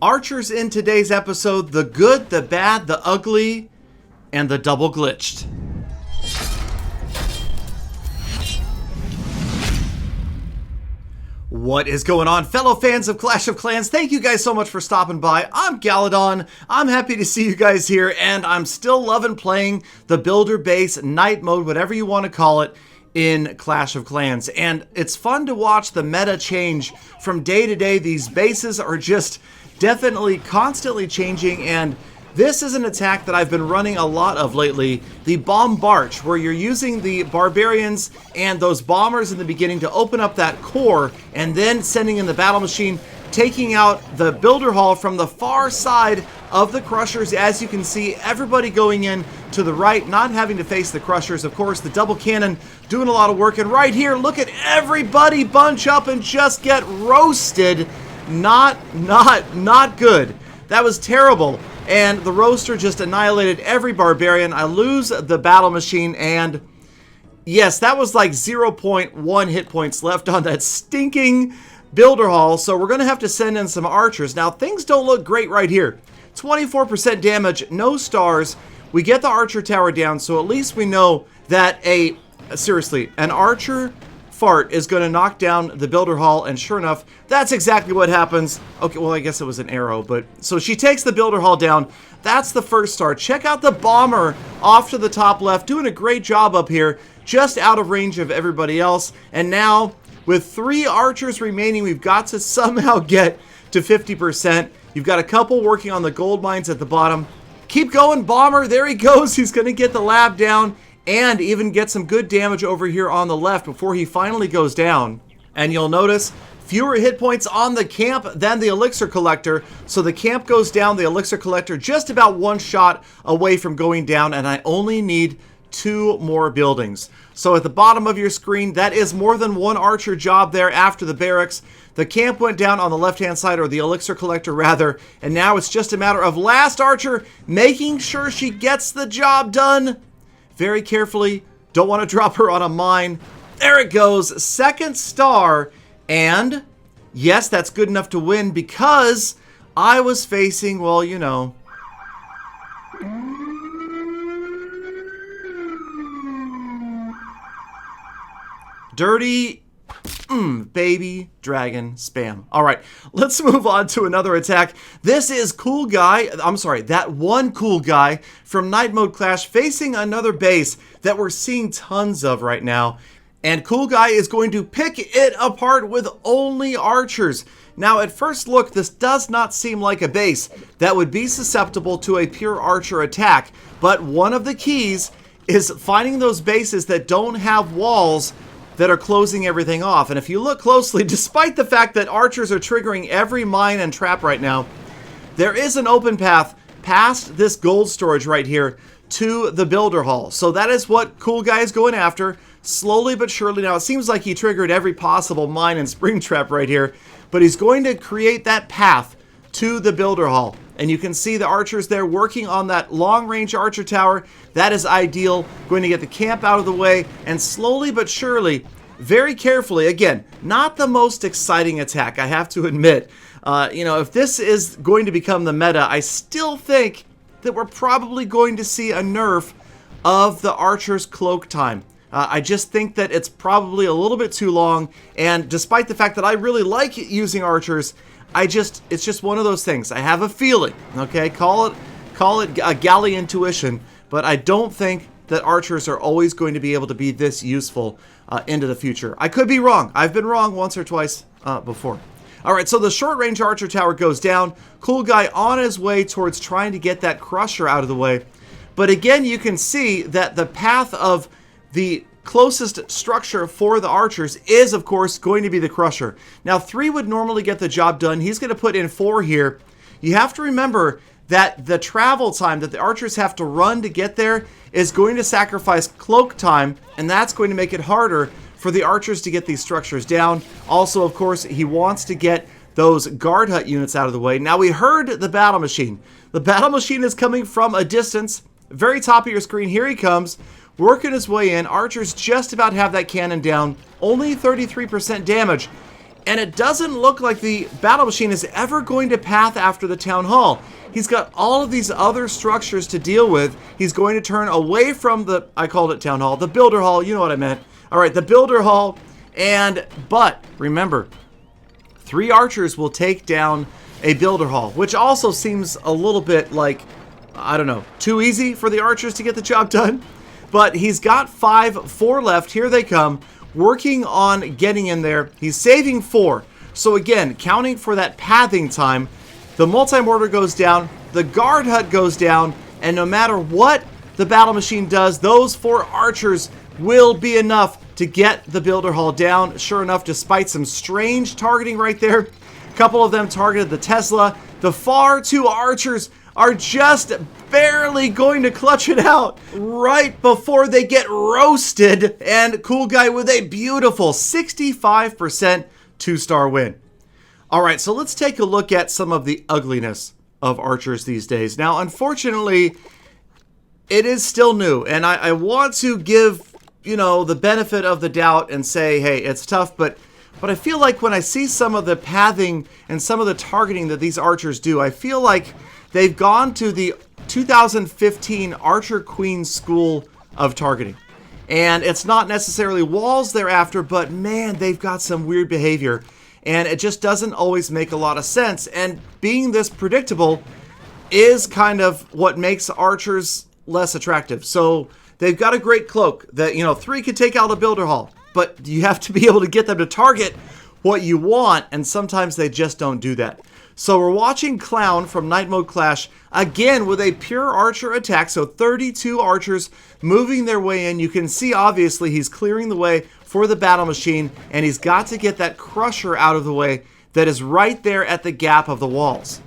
Archers in today's episode, the good, the bad, the ugly, and the double glitched. What is going on, fellow fans of Clash of Clans? Thank you guys so much for stopping by. I'm Galadon. I'm happy to see you guys here, and I'm still loving playing the Builder Base, Night Mode, whatever you want to call it, in Clash of Clans. And it's fun to watch the meta change from day to day. These bases are just definitely constantly changing, and this is an attack that I've been running a lot of lately, the Bombarch, where you're using the Barbarians and those bombers in the beginning to open up that core, and then sending in the Battle Machine, taking out the Builder Hall from the far side of the Crushers. As you can see, everybody going in to the right, not having to face the Crushers. Of course, the double cannon doing a lot of work, and right here, look at everybody bunch up and just get roasted. Not good. That was terrible. And the roaster just annihilated every barbarian. I lose the battle machine, and yes, that was like 0.1 hit points left on that stinking Builder Hall. So we're going to have to send in some archers. Now, things don't look great right here. 24% damage, no stars. We get the archer tower down, so at least we know that an archer fart is going to knock down the Builder Hall, and sure enough, that's exactly what happens. Okay, well, I guess it was an arrow, but so she takes the Builder Hall down. That's the first star. Check out the bomber off to the top left, doing a great job up here, just out of range of everybody else. And now, with 3 archers remaining, we've got to somehow get to 50%. You've got a couple working on the gold mines at the bottom. Keep going, bomber. There he goes. He's going to get the lab down and even get some good damage over here on the left before he finally goes down. And you'll notice fewer hit points on the camp than the elixir collector. So the camp goes down, the elixir collector just about one shot away from going down, and I only need 2 more buildings. So at the bottom of your screen, that is more than 1 archer job there after the barracks. The camp went down on the left-hand side, or the elixir collector rather, and now it's just a matter of last archer making sure she gets the job done very carefully. Don't want to drop her on a mine. There it goes. Second star. And yes, that's good enough to win because I was facing, well, you know, dirty baby dragon spam. All right, let's move on to another attack. This is Cool Guy. I'm sorry, that one Cool Guy from Night Mode Clash facing another base that we're seeing tons of right now. And Cool Guy is going to pick it apart with only archers. Now, at first look, this does not seem like a base that would be susceptible to a pure archer attack. But one of the keys is finding those bases that don't have walls that are closing everything off. And if you look closely, despite the fact that archers are triggering every mine and trap right now, there is an open path past this gold storage right here to the Builder Hall. So that is what Cool Guy is going after, slowly but surely. Now, it seems like he triggered every possible mine and spring trap right here, but he's going to create that path to the Builder Hall. And you can see the archers there working on that long-range archer tower. That is ideal. Going to get the camp out of the way, and slowly but surely, very carefully, again, not the most exciting attack, I have to admit. You know, if this is going to become the meta, I still think that we're probably going to see a nerf of the archer's cloak time. I just think that it's probably a little bit too long, and despite the fact that I really like using archers, it's just one of those things. I have a feeling, okay? Call it a galley intuition, but I don't think that archers are always going to be able to be this useful into the future. I could be wrong. I've been wrong once or twice before. All right, so the short-range archer tower goes down. Cool Guy on his way towards trying to get that crusher out of the way. But again, you can see that the path of the closest structure for the archers is, of course, going to be the crusher. Now, 3 would normally get the job done. He's going to put in 4 here. You have to remember that the travel time that the archers have to run to get there is going to sacrifice cloak time, and that's going to make it harder for the archers to get these structures down. Also, of course, he wants to get those guard hut units out of the way. Now, we heard the battle machine. The battle machine is coming from a distance. Very top of your screen, here he comes, working his way in. Archers just about have that cannon down. Only 33% damage. And it doesn't look like the battle machine is ever going to path after the town hall. He's got all of these other structures to deal with. He's going to turn away from the, I called it town hall, the builder hall, you know what I meant. All right, the builder hall, but remember, 3 archers will take down a builder hall, which also seems a little bit like, I don't know, too easy for the archers to get the job done. But he's got 4 left. Here they come, working on getting in there. He's saving 4. So again, counting for that pathing time, the multi-mortar goes down, the guard hut goes down, and no matter what the battle machine does, those 4 archers will be enough to get the builder hall down. Sure enough, despite some strange targeting right there, a couple of them targeted the Tesla. The far 2 archers are just barely going to clutch it out right before they get roasted. And Cool Guy with a beautiful 65% 2-star win. All right, so let's take a look at some of the ugliness of archers these days. Now, unfortunately, it is still new, and I want to give, you know, the benefit of the doubt and say, hey, it's tough, but I feel like when I see some of the pathing and some of the targeting that these archers do, I feel like they've gone to the 2015 Archer Queen School of targeting. And it's not necessarily walls they're after, but man, they've got some weird behavior. And it just doesn't always make a lot of sense. And being this predictable is kind of what makes archers less attractive. So they've got a great cloak that, you know, 3 could take out a builder hall, but you have to be able to get them to target what you want, and sometimes they just don't do that. So we're watching Clown from Night Mode Clash again with a pure archer attack. So 32 archers moving their way in. You can see obviously he's clearing the way for the battle machine, and he's got to get that crusher out of the way that is right there at the gap of the walls.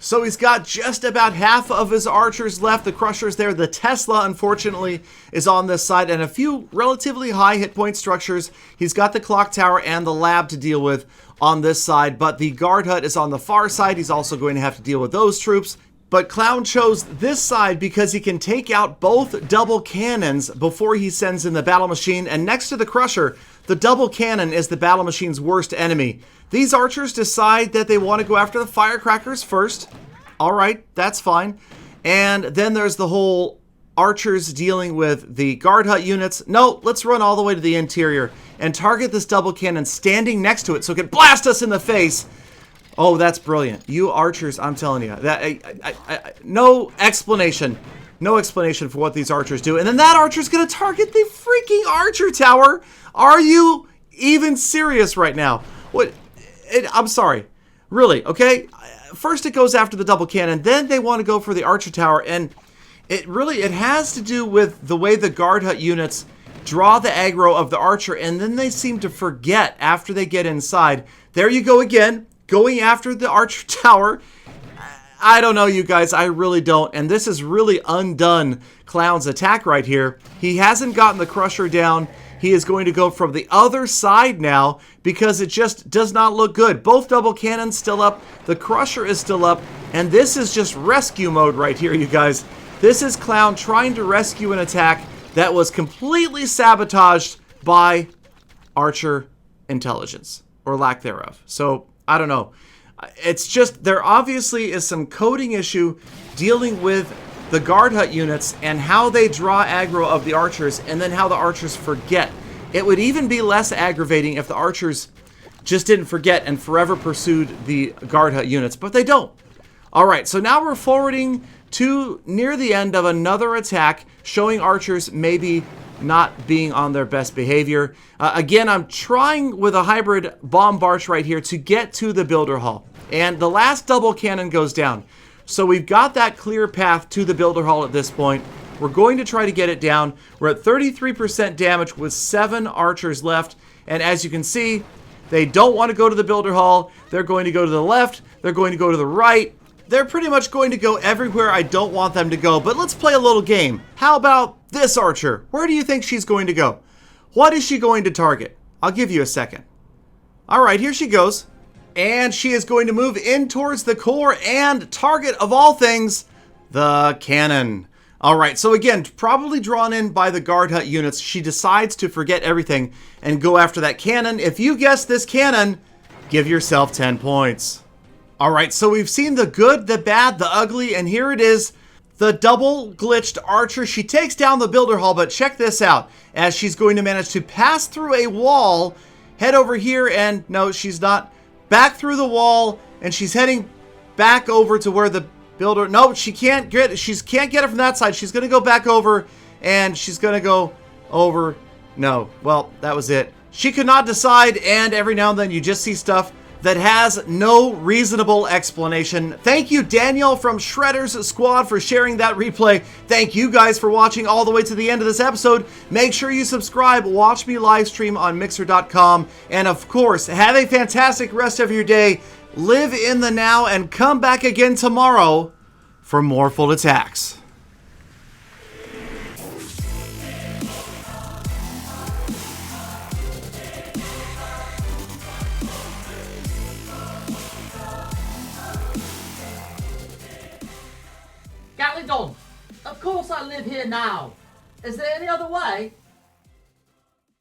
So he's got just about half of his archers left. The crusher's there. The Tesla, unfortunately, is on this side, and a few relatively high hit point structures. He's got the clock tower and the lab to deal with on this side, but the guard hut is on the far side. He's also going to have to deal with those troops. But Clown chose this side because he can take out both double cannons before he sends in the battle machine. And next to the crusher, the double cannon is the battle machine's worst enemy. These archers decide that they want to go after the firecrackers first. All right, that's fine. And then there's the whole archers dealing with the guard hut units. No, let's run all the way to the interior and target this double cannon standing next to it so it can blast us in the face. Oh, that's brilliant. You archers, I'm telling you, that no explanation. No explanation for what these archers do. And then that archer's going to target the freaking archer tower. Are you even serious right now? What? I'm sorry. Really, okay? First it goes after the double cannon, then they want to go for the archer tower, and it has to do with the way the guard hut units draw the aggro of the archer, and then they seem to forget after they get inside. There you go again, going after the archer tower. I don't know, you guys, I really don't, and this has really undone Clown's attack right here. He hasn't gotten the crusher down. He is going to go from the other side now because it just does not look good. Both double cannons still up. The crusher is still up. And this is just rescue mode right here, you guys. This is Clown trying to rescue an attack that was completely sabotaged by archer intelligence, or lack thereof. So, I don't know. It's just, there obviously is some coding issue dealing with the guard hut units and how they draw aggro of the archers, and then how the archers forget. It would even be less aggravating if the archers just didn't forget and forever pursued the guard hut units, but they don't. All right, so now we're forwarding to near the end of another attack, showing archers maybe not being on their best behavior. Again, I'm trying with a hybrid bomb barge right here to get to the builder hall, and the last double cannon goes down. So we've got that clear path to the builder hall at this point. We're going to try to get it down. We're at 33% damage with 7 archers left. And as you can see, they don't want to go to the builder hall. They're going to go to the left. They're going to go to the right. They're pretty much going to go everywhere I don't want them to go. But let's play a little game. How about this archer? Where do you think she's going to go? What is she going to target? I'll give you a second. All right, here she goes. And she is going to move in towards the core and target, of all things, the cannon. All right, so again, probably drawn in by the guard hut units, she decides to forget everything and go after that cannon. If you guessed this cannon, give yourself 10 points. All right, so we've seen the good, the bad, the ugly, and here it is. The double glitched archer. She takes down the builder hall, but check this out. As she's going to manage to pass through a wall, head over here, and no, she's not. Back through the wall, and she's heading back over to where the builder... No, she can't get it from that side. She's going to go back over, and she's going to go over... No, well, that was it. She could not decide, and every now and then you just see stuff that has no reasonable explanation. Thank you, Daniel from Shredder's Squad, for sharing that replay. Thank you guys for watching all the way to the end of this episode. Make sure you subscribe, watch me live stream on Mixer.com, and of course, have a fantastic rest of your day. Live in the now, and come back again tomorrow for more Full Attacks. Gatlidon, of course I live here now. Is there any other way?